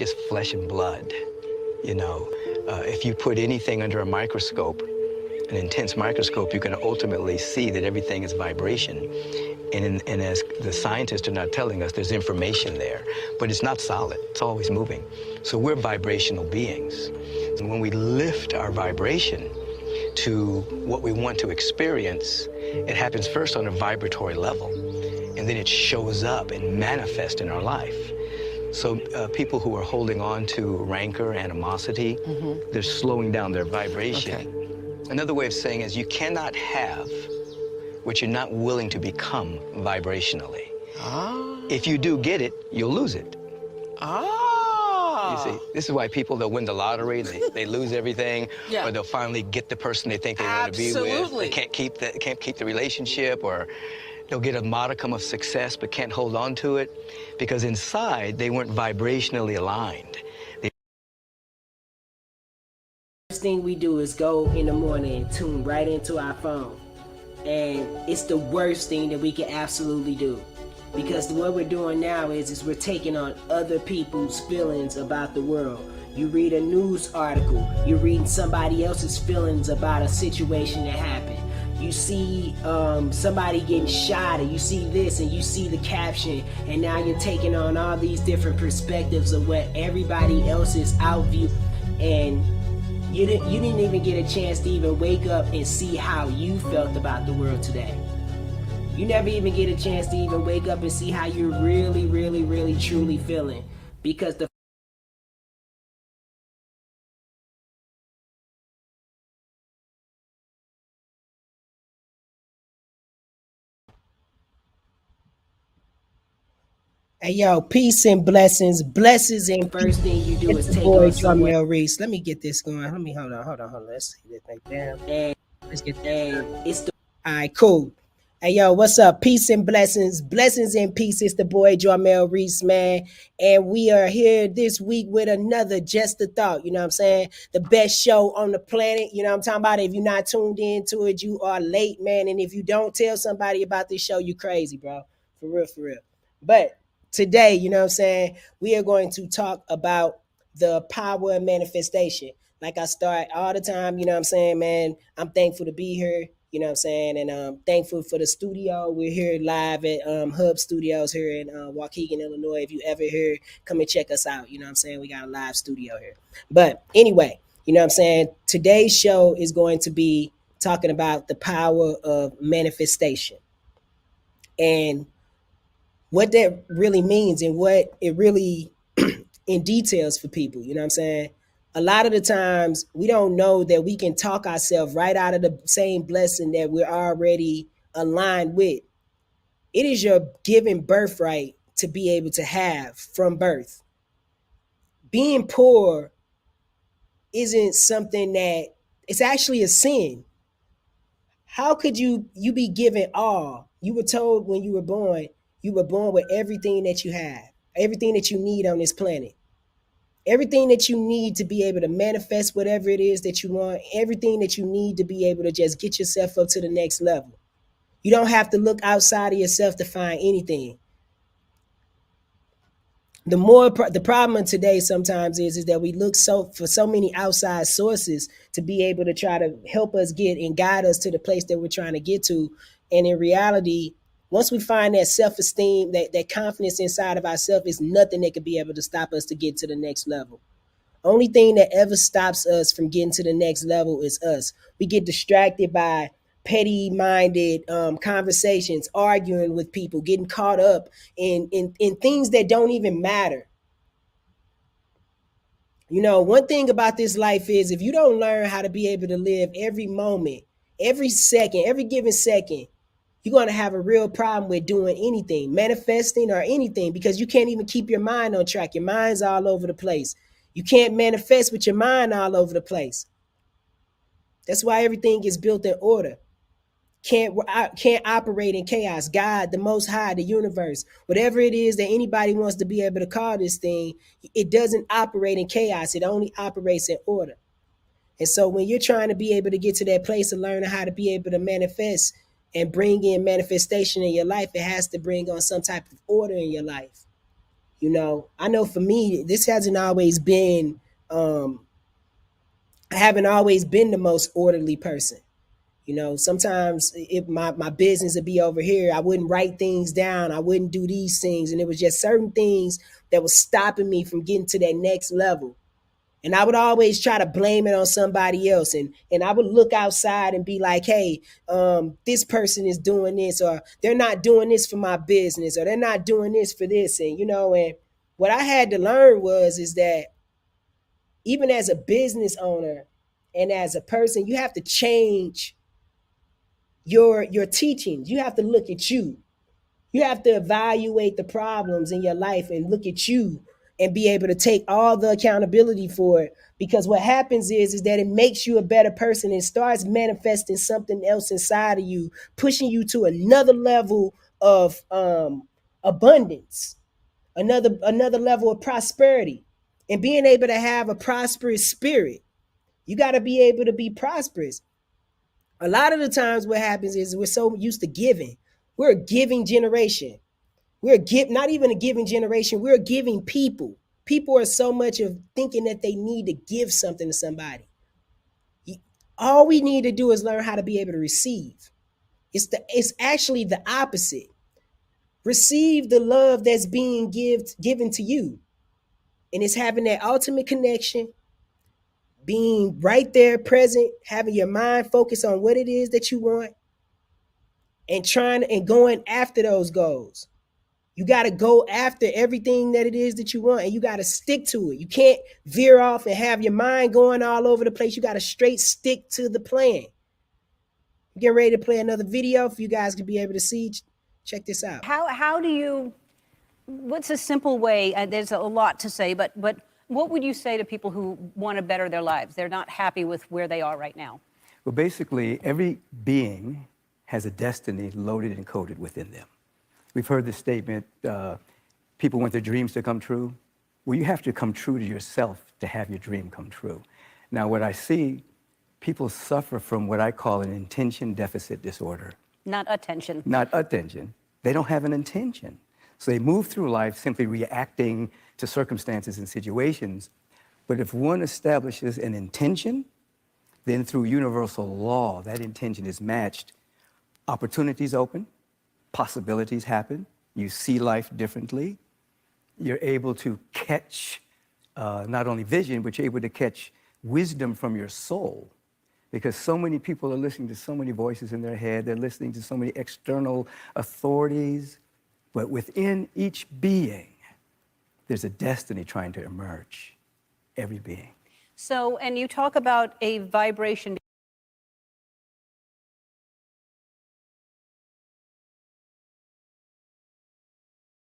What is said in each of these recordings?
just flesh and blood. You know, if you put anything under a microscope, an intense microscope, you can ultimately see that everything is vibration. And as the scientists are not telling us, there's information there, but it's not solid. It's always moving. So we're vibrational beings. And when we lift our vibration to what we want to experience, it happens first on a vibratory level, and then it shows up and manifests in our life. So people who are holding on to rancor, animosity, they're slowing down their vibration. Okay. Another way of saying is you cannot have what you're not willing to become vibrationally. Ah. If you do get it, you'll lose it. Ah. You see, this is why people, they'll win the lottery, they lose everything, yeah. Or they'll finally get the person they think they want to be with. They can't keep the relationship, or they'll get a modicum of success but can't hold on to it because inside they weren't vibrationally aligned. First thing we do is go in the morning and tune right into our phone. And it's the worst thing that we can absolutely do. Because what we're doing now is we're taking on other people's feelings about the world. You read a news article, you're reading somebody else's feelings about a situation that happened. You see somebody getting shot, and you see this, and you see the caption, and now you're taking on all these different perspectives of what everybody else's outview, and you didn't even get a chance to even wake up and see how you felt about the world today. You never even get a chance to even wake up and see how you're really, really, really, truly feeling, because the Hey yo, peace and blessings. Blessings, and first thing you do is take on Jamel Reese. Let me get this going. Let me hold on. Let's see this thing down. And let's get that. It's the alright, cool. Hey yo, what's up? Peace and blessings. Blessings and peace. It's the boy Jamel Reese, man. And we are here this week with another Just a Thought. You know what I'm saying? The best show on the planet. You know what I'm talking about? If you're not tuned into it, you are late, man. And if you don't tell somebody about this show, you crazy, bro. For real, for real. But today, you know what I'm saying, we are going to talk about the power of manifestation. Like I start all the time, you know what I'm saying, man, I'm thankful to be here, you know what I'm saying, and I'm thankful for the studio. We're here live at Hub Studios here in Waukegan, Illinois. If you ever here, come and check us out, you know what I'm saying, we got a live studio here. But anyway, you know what I'm saying, today's show is going to be talking about the power of manifestation. And what that really means and what it really in details for people, you know what I'm saying? A lot of the times we don't know that we can talk ourselves right out of the same blessing that we're already aligned with. It is your given birthright to be able to have from birth. Being poor isn't something that, it's actually a sin. How could you be given all? You were told when you were born with everything that you have, everything that you need on this planet, everything that you need to be able to manifest whatever it is that you want, everything that you need to be able to just get yourself up to the next level. You don't have to look outside of yourself to find anything. The problem today sometimes is that we look for so many outside sources to be able to try to help us get and guide us to the place that we're trying to get to. And in reality, once we find that self-esteem, that confidence inside of ourselves, is nothing that could be able to stop us to get to the next level. Only thing that ever stops us from getting to the next level is us. We get distracted by petty-minded conversations, arguing with people, getting caught up in things that don't even matter. You know, one thing about this life is if you don't learn how to be able to live every moment, every second, every given second, you're going to have a real problem with doing anything, manifesting or anything, because you can't even keep your mind on track. Your mind's all over the place. You can't manifest with your mind all over the place. That's why everything is built in order. Can't operate in chaos. God, the Most High, the universe, whatever it is that anybody wants to be able to call this thing, it doesn't operate in chaos. It only operates in order. And so when you're trying to be able to get to that place of learning how to be able to manifest and bring in manifestation in your life, it has to bring on some type of order in your life. I know for me, this hasn't always been. I haven't always been the most orderly person. Sometimes if my business would be over here, I wouldn't write things down. I wouldn't do these things. And it was just certain things that was stopping me from getting to that next level. And I would always try to blame it on somebody else. And I would look outside and be like, hey, this person is doing this, or they're not doing this for my business, or they're not doing this for this. And what I had to learn is that even as a business owner and as a person, you have to change your teachings. You have to look at you. You have to evaluate the problems in your life and look at you and be able to take all the accountability for it. Because what happens is that it makes you a better person and starts manifesting something else inside of you, pushing you to another level of abundance, another level of prosperity, and being able to have a prosperous spirit. You got to be able to be prosperous. A lot of the times what happens is we're so used to giving. We're a giving generation. Not even a giving generation. We're a giving people. People are so much of thinking that they need to give something to somebody. All we need to do is learn how to be able to receive. It's actually the opposite. Receive the love that's being given to you. And it's having that ultimate connection, being right there present, having your mind focused on what it is that you want, and trying and going after those goals. You got to go after everything that it is that you want, and you got to stick to it. You can't veer off and have your mind going all over the place. You got to straight stick to the plan. I'm getting ready to play another video for you guys to be able to see. Check this out. How do you, what's a simple way, there's a lot to say, but what would you say to people who want to better their lives? They're not happy with where they are right now. Well, basically, every being has a destiny loaded and coded within them. We've heard this statement, people want their dreams to come true. Well, you have to come true to yourself to have your dream come true. Now, what I see, people suffer from what I call an intention deficit disorder. Not attention. Not attention. They don't have an intention. So they move through life simply reacting to circumstances and situations. But if one establishes an intention, then through universal law, that intention is matched. Opportunities open, possibilities happen, you see life differently, you're able to catch not only vision, but you're able to catch wisdom from your soul. Because so many people are listening to so many voices in their head, they're listening to so many external authorities, but within each being, there's a destiny trying to emerge, every being. So, and you talk about a vibration.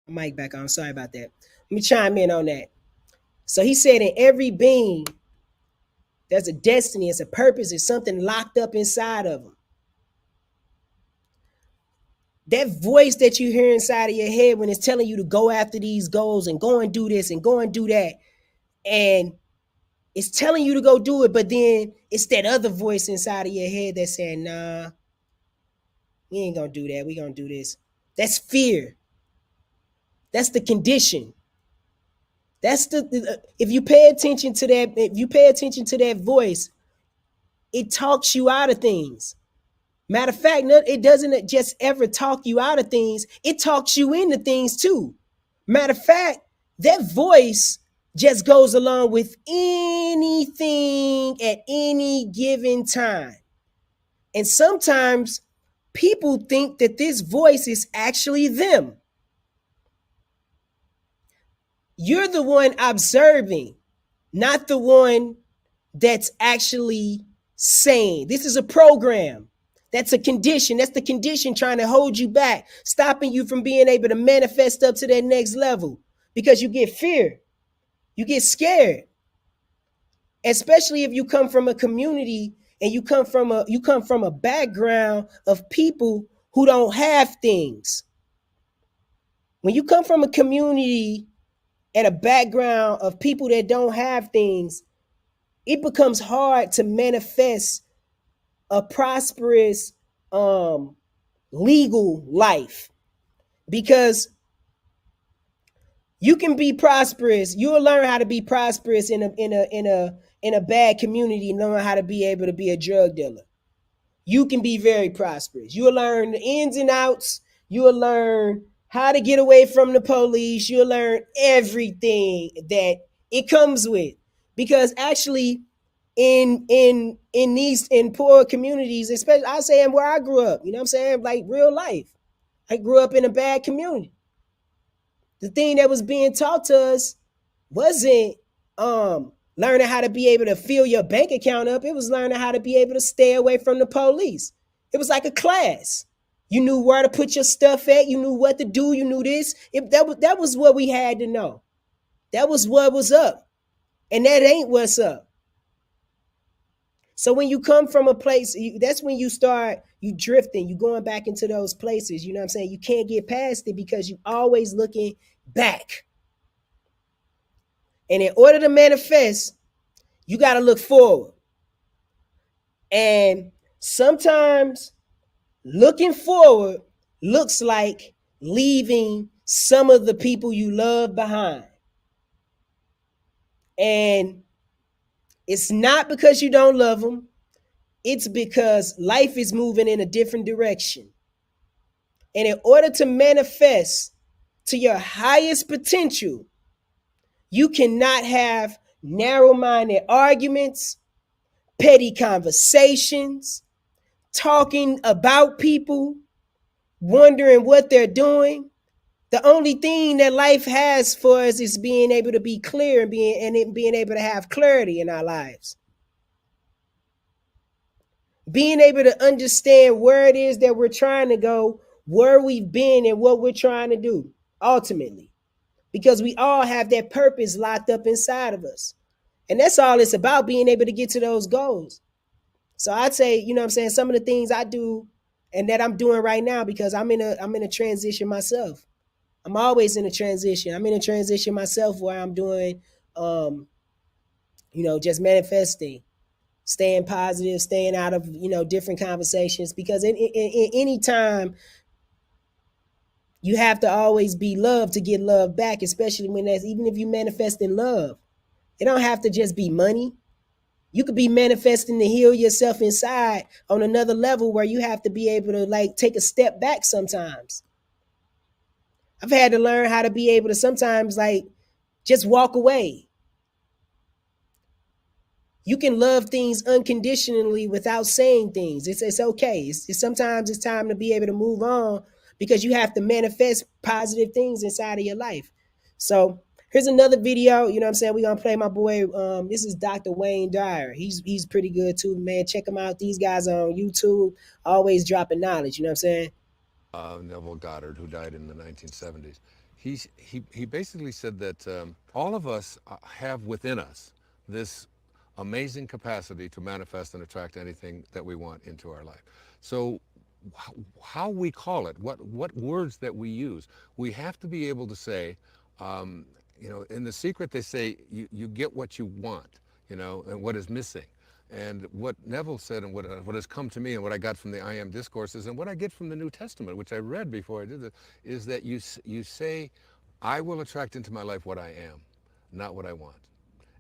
Mic back on, sorry about that. Let me chime in on that. So he said in every being, there's a destiny, it's a purpose, it's something locked up inside of them. That voice that you hear inside of your head when it's telling you to go after these goals and go and do this and go and do that, and it's telling you to go do it, but then it's that other voice inside of your head that's saying, nah, we ain't gonna do that, we gonna do this. That's fear. That's the condition. That's if you pay attention to that voice, it talks you out of things. Matter of fact, it doesn't just ever talk you out of things, it talks you into things too. Matter of fact, that voice just goes along with anything at any given time. And sometimes people think that this voice is actually them. You're the one observing, not the one that's actually saying. This is a program. That's a condition. That's the condition trying to hold you back, stopping you from being able to manifest up to that next level, because you get fear. You get scared. Especially if you come from a community and you come from a background of people who don't have things. When you come from a community and a background of people that don't have things, it becomes hard to manifest a prosperous legal life, because You can be prosperous. You'll learn how to be prosperous in a bad community and learn how to be able to be a drug dealer. You can be very prosperous. You'll learn the ins and outs. You'll learn how to get away from the police. You'll learn everything that it comes with. Because actually, in poor communities, especially I say where I grew up, you know what I'm saying? Like real life. I grew up in a bad community. The thing that was being taught to us wasn't learning how to be able to fill your bank account up. It was learning how to be able to stay away from the police. It was like a class. You knew where to put your stuff at. You knew what to do. You knew this. That was what we had to know. That was what was up. And that ain't what's up. So when you come from a place, that's when you start, you drifting, you going back into those places. You know what I'm saying? You can't get past it because you always looking back. And in order to manifest, you got to look forward. And sometimes looking forward looks like leaving some of the people you love behind. And it's not because you don't love them. It's because life is moving in a different direction. And in order to manifest to your highest potential, you cannot have narrow-minded arguments, petty conversations, talking about people, wondering what they're doing. The only thing that life has for us is being able to be clear and being able to have clarity in our lives. Being able to understand where it is that we're trying to go, where we've been, and what we're trying to do ultimately. Because we all have that purpose locked up inside of us. And that's all it's about, being able to get to those goals. So I'd say, you know what I'm saying, some of the things I do and that I'm doing right now, because I'm in a transition myself. I'm always in a transition. I'm in a transition myself where I'm doing just manifesting, staying positive, staying out of, different conversations, because in any time you have to always be loved to get love back, especially when that's, even if you manifest in love, it don't have to just be money. You could be manifesting to heal yourself inside on another level where you have to be able to like take a step back sometimes. I've had to learn how to be able to sometimes like just walk away. You can love things unconditionally without saying things. It's okay. It's sometimes it's time to be able to move on, because you have to manifest positive things inside of your life. So here's another video. You know what I'm saying? We're going to play my boy. This is Dr. Wayne Dyer. He's pretty good too, man. Check him out. These guys are on YouTube, always dropping knowledge. You know what I'm saying? Neville Goddard, who died in the 1970s. He basically said that all of us have within us this amazing capacity to manifest and attract anything that we want into our life. So how we call it, what words that we use, we have to be able to say, in The Secret they say you get what you want, and what is missing. And what Neville said, and what has come to me, and what I got from the I Am Discourses, and what I get from the New Testament, which I read before I did this, is that you say, I will attract into my life what I am, not what I want.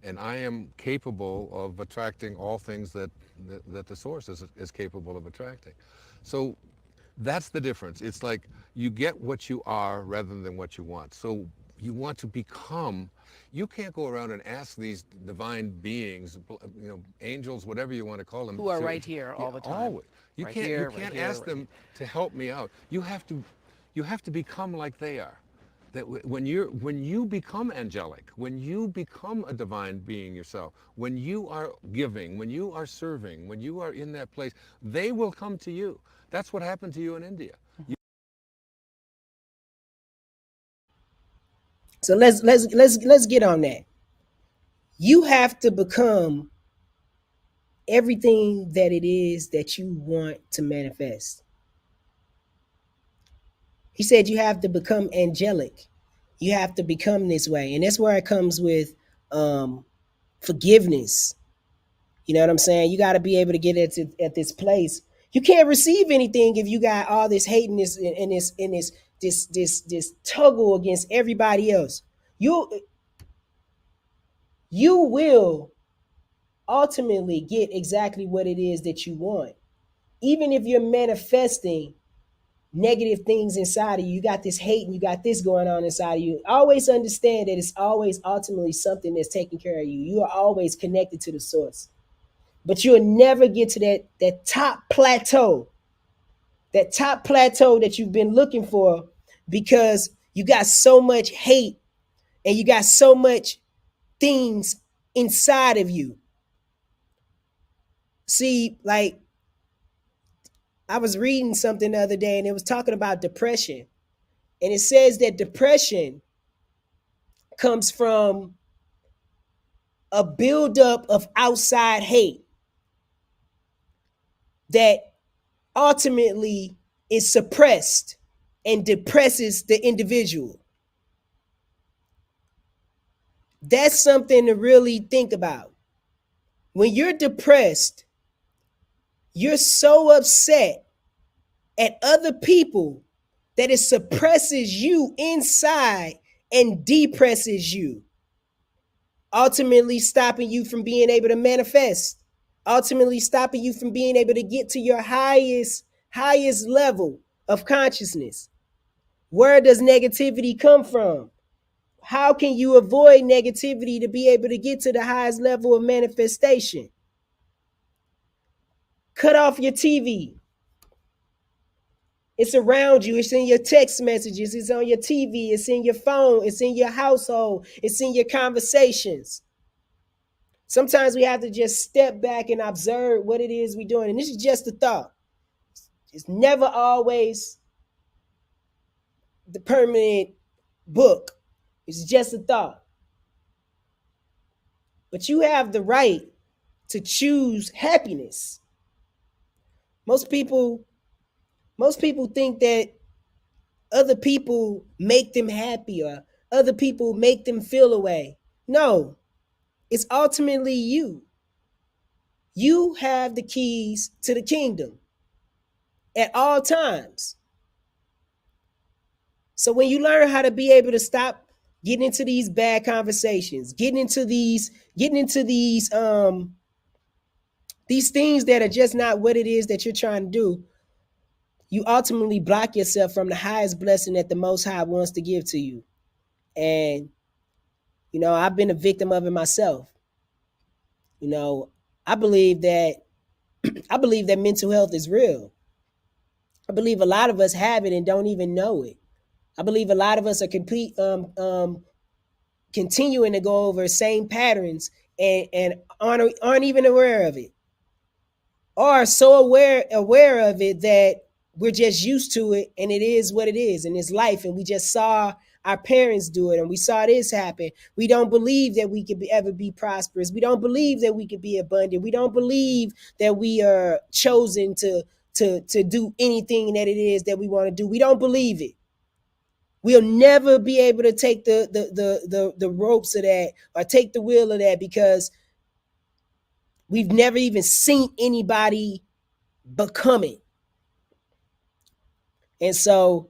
And I am capable of attracting all things that the source is capable of attracting. So that's the difference. It's like you get what you are rather than what you want. So you want to become. You can't go around and ask these divine beings, angels, whatever you want to call them, who are right here all the time. Always. You right can't. Here, you can't right ask here, them to help me out. You have to become like they are. That when you become angelic, when you become a divine being yourself, when you are giving, when you are serving, when you are in that place, they will come to you. That's what happened to you in India. So let's get on that. You have to become everything that it is that you want to manifest. He said you have to become angelic. You have to become this way. And that's where it comes with forgiveness. You know what I'm saying? You got to be able to get at this place. You can't receive anything if you got all this hate and this tuggle against everybody else. you you will ultimately get exactly what it is that you want. Even if you're manifesting negative things inside of you, you got this hate and you got this going on inside of you. Always understand that it's always ultimately something that's taking care of you. You are always connected to the source. But you'll never get to that top plateau, that you've been looking for, because you got so much hate and you got so much things inside of you. See, like, I was reading something the other day and it was talking about depression. And it says that depression comes from a buildup of outside hate that ultimately is suppressed and depresses the individual. That's something to really think about. When you're depressed, you're so upset at other people that it suppresses you inside and depresses you, ultimately stopping you from being able to manifest, ultimately stopping you from being able to get to your highest level of consciousness. Where does negativity come from? How can you avoid negativity to be able to get to the highest level of manifestation? Cut off your TV. It's around you. It's in your text messages. It's on your TV. It's in your phone. It's in your household. It's in your conversations. Sometimes we have to just step back and observe what it is we're doing. And this is just a thought. It's never always the permanent book. It's just a thought. But you have the right to choose happiness. Most people think that other people make them happy or other people make them feel away. No, it's ultimately you. You have the keys to the kingdom at all times. So when you learn how to be able to stop getting into these bad conversations, getting into these things that are just not what it is that you're trying to do, you ultimately block yourself from the highest blessing that the Most High wants to give to you. And I've been a victim of it myself. I believe that mental health is real. I believe a lot of us have it and don't even know it. I believe a lot of us are continuing to go over same patterns and aren't even aware of it, or so aware of it that we're just used to it, and it is what it is, and it's life, and we just saw our parents do it, and we saw this happen. We don't believe that we could ever be prosperous. We don't believe that we could be abundant. We don't believe that we are chosen to do anything that it is that we want to do. We don't believe it. We'll never be able to take the ropes of that or take the wheel of that, because we've never even seen anybody become it. And so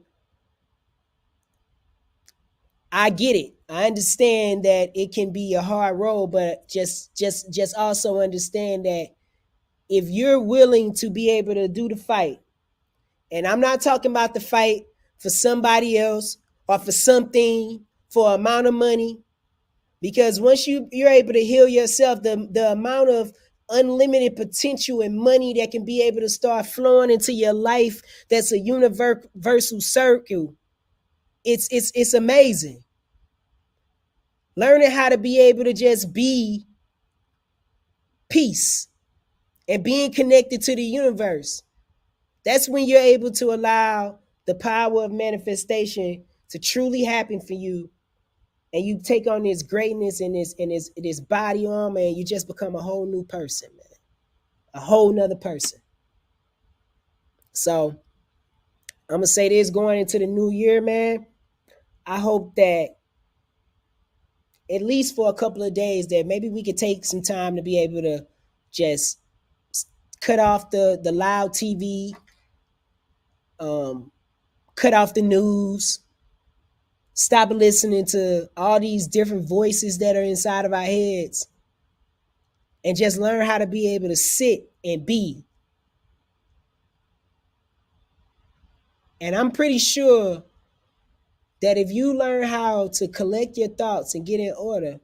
I get it. I understand that it can be a hard road, but just also understand that if you're willing to be able to do the fight, and I'm not talking about the fight for somebody else or for something, for an amount of money, because once you're able to heal yourself, the amount of unlimited potential and money that can be able to start flowing into your life, that's a universal circle. It's amazing. Learning how to be able to just be peace and being connected to the universe. That's when you're able to allow the power of manifestation to truly happen for you, and you take on this greatness and this body armor, and you just become a whole new person, man. A whole nother person. So I'm gonna say this going into the new year, man. I hope that at least for a couple of days that maybe we could take some time to be able to just cut off the loud TV, cut off the news, Stop listening to all these different voices that are inside of our heads and just learn how to be able to sit and be. And I'm pretty sure that if you learn how to collect your thoughts and get in order,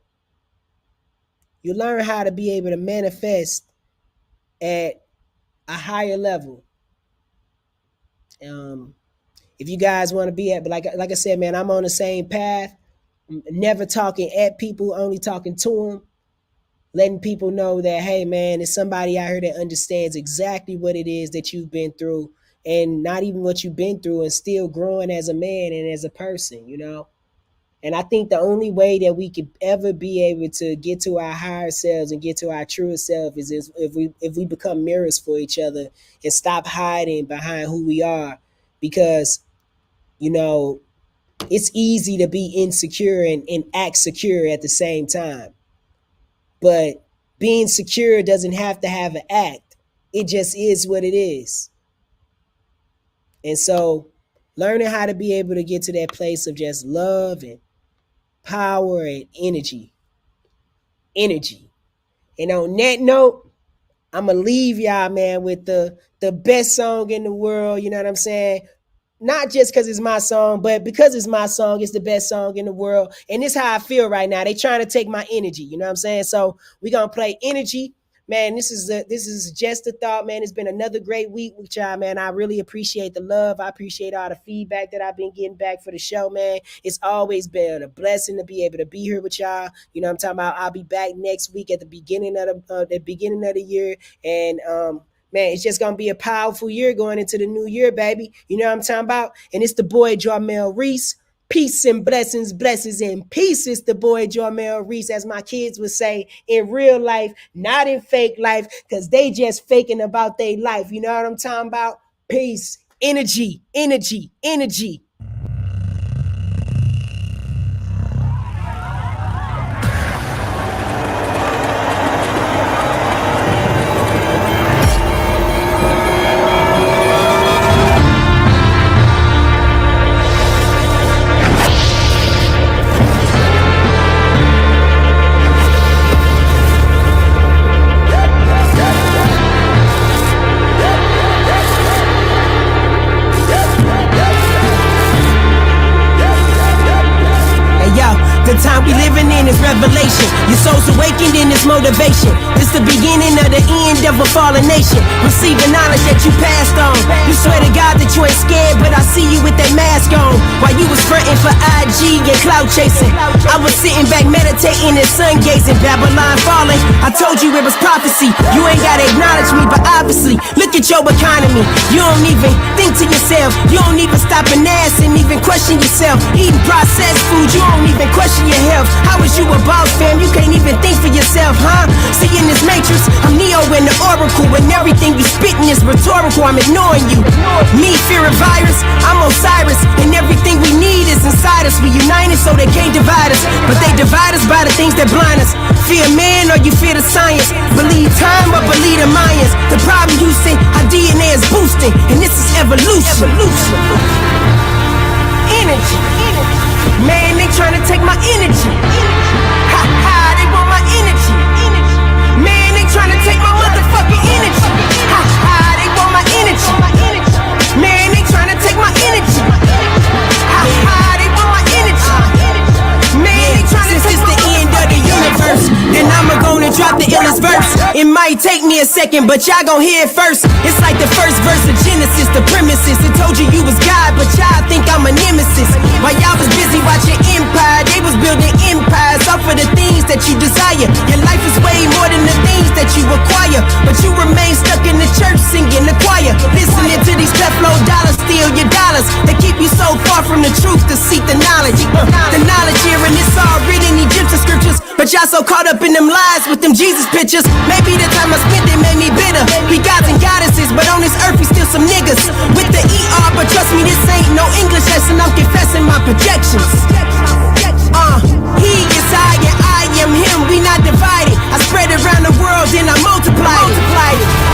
you learn how to be able to manifest at a higher level. If you guys want to be at, but like I said, man, I'm on the same path. Never talking at people, only talking to them. Letting people know that, hey, man, there's somebody out here that understands exactly what it is that you've been through, and not even what you've been through, and still growing as a man and as a person, you know? And I think the only way that we could ever be able to get to our higher selves and get to our truer self is if we become mirrors for each other and stop hiding behind who we are. Because, you know, it's easy to be insecure and act secure at the same time. But being secure doesn't have to have an act. It just is what it is. And so learning how to be able to get to that place of just love and power and energy. And on that note, I'm going to leave y'all, man, with the best song in the world. You know what I'm saying? Not just because it's my song, but because it's my song, it's the best song in the world. And this is how I feel right now. They trying to take my energy. You know what I'm saying? So we're going to play Energy. Man, this is just a thought, man. It's been another great week with y'all, man. I really appreciate the love. I appreciate all the feedback that I've been getting back for the show, man. It's always been a blessing to be able to be here with y'all. You know what I'm talking about? I'll be back next week at the beginning of the year. And man, it's just going to be a powerful year going into the new year, baby. You know what I'm talking about? And it's the boy, Jarmel Reese. Peace and blessings, blessings and peace. It's the boy, Jarmel Reese, as my kids would say, in real life, not in fake life, because they just faking about their life. You know what I'm talking about? Peace, energy, energy, energy. The time we living in is revelation. Your soul's awakened in this motivation. It's the beginning of the end of a fallen nation. Receive the knowledge that you passed on. You swear to God that you ain't scared, but I see you with that mask on. While you was fronting for IG and clout chasing, I was sitting back meditating and sun gazing. Babylon falling, I told you it was prophecy. You ain't gotta acknowledge me, but obviously, look at your economy. You don't even think to yourself. You don't even stop and ask and even question yourself. Eating processed food, you don't even question your health. How is you a boss, fam? You can't even think for yourself, huh? See, in this matrix, I'm Neo in the oracle, and everything you spitting is rhetorical. I'm ignoring you. Me, fear a virus, I'm Osiris, and everything we need is inside us. We united so they can't divide us, but they divide us by the things that blind us. Fear man or you fear the science? Believe time or believe the Mayans? The problem, you say, our DNA is boosting, and this is evolution. Energy. Man, they trying to take my energy. Ha ha, they want my energy. Man, they trying to take my motherfucking energy. Ha ha, they want my energy. Man, they trying to take my energy. Ha ha, they want my energy. Man, they trying to take my the end of the universe. Then I'ma go and drop the illest verse. It might take me a second, but y'all gon' hear it first. It's like the first verse of Genesis, the premises. It told you you was God, but y'all think I'm a nemesis. While y'all was busy watching Empire, they was building empires off of the things that you desire. Your life is way more than the things that you acquire, but you remain stuck in the church singing the choir, listening to these Teflo dollars steal your dollars. They keep you so far from the truth to seek the knowledge. The knowledge here, and it's all written in Egyptian scriptures, but y'all so caught up in them lies with them Jesus pictures. Maybe the time I spent it made me bitter. We gods and goddesses, but on this earth we still some niggas with the ER. But trust me, this ain't no English lesson. I'm confessing my projections. He is I and I am him. We not divided. I spread it around the world, then I multiplied it.